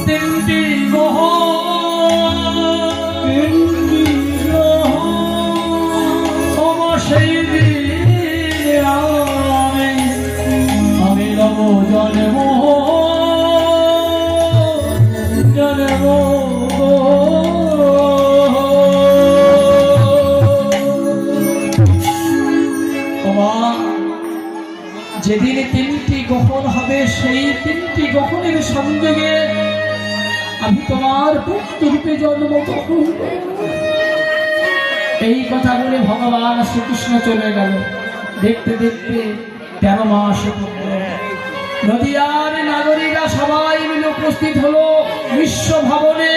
তিনটি গ্রহ সেই দিন আমি লব জন্ম জন্ম যেদিন তিনটি গ্রহণ হবে সেই তিনটি গ্রহণের সংযোগে আমি তোমার পুত্ররূপে জন্মগ্রহণ। এই কথা বলে ভগবান শ্রীকৃষ্ণ চলে গেল। দেখতে দেখতে 13 মাস নদিয়ার নাগরিকরা সবাই মিলে উপস্থিত হলো বিশ্ব ভবনে।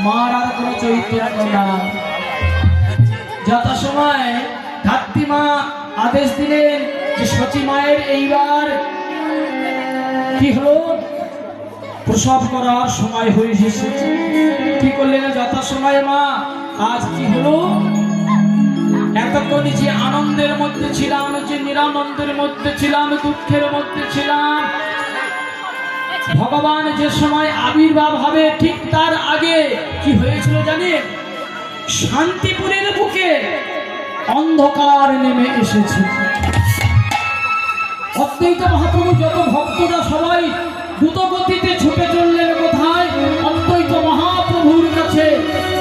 মার আর কোনো চৈতন্য না। যথাসময় ধাত্রী মা আদেশ দিলেন যে সচী মায়ের এইবার কি হলো, প্রসব করার সময় হয়ে এসেছে। কি করলেন যথাসময়ে মা, আজ কি হলো, এতক্ষণ যে আনন্দের মধ্যে ছিলাম, যে নিরানন্দের মধ্যে ছিলাম, দুঃখের মধ্যে ছিলাম, ভগবান যে সময় আবির্ভাব হবে ঠিক তার আগে কি হয়েছিল জানেন? শান্তিপুরের বুকে অন্ধকার নেমে এসেছে। অদ্বৈত মহাপ্রভু যত ভক্তরা সবাই দ্রুত গতিতে ছুটে চললেন কোথায়? অদ্বৈত মহাপ্রভুর কাছে।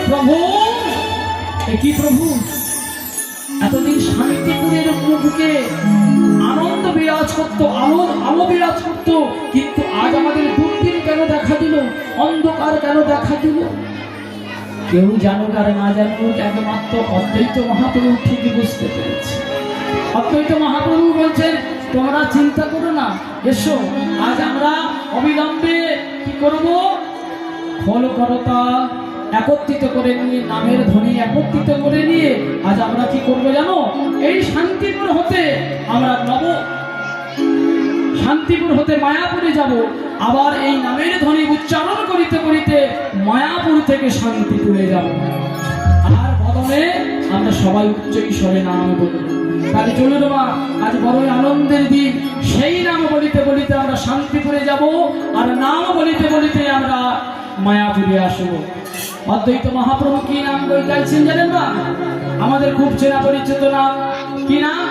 প্রভু, কি প্রভু, এতদিন শান্তিপুরের বুকে আনন্দ বিরাজ করত, আলো বিরাজ করত, কিন্তু আজ আমাদের দুর্দিন কেন দেখা দিল, অন্ধকার কেন দেখা দিল? কেউ জানুক আর না জানুক, একমাত্র অদ্বৈত মহাপ্রভু ঠিকই বুঝতে পেরেছে। অদ্বৈত মহাপ্রভু বলছেন, তোমরা চিন্তা করো না, এসো আজ আমরা অবিলম্বে কি করব, খোল করতাল একত্রিত করে নিয়ে, নামের ধ্বনি একত্রিত করে নিয়ে আজ আমরা কি করব জানো? এই শান্তিপুর হতে আমরা শান্তিপুর হতে মায়াপুরে যাব। আবার এই নামের ধ্বনি উচ্চারণ করিতে করিতে মায়াপুর থেকে শান্তিপুরে যাব। আর বদলে আমরা সবাই উচ্চ ঈশ্বরে নাম বলব। তাহলে চলুন মা, আজ বড়ই আনন্দের দিন। সেই নাম বলিতে বলিতে আমরা শান্তিপুরে যাব, আর নাম বলিতে বলিতে আমরা মায়াপুরে আসবো। অদ্বৈত মহাপ্রভু কি নাম গাইছেন জানেন না? আমাদের খুব চেনা পরিচিত নাম। কি নাম?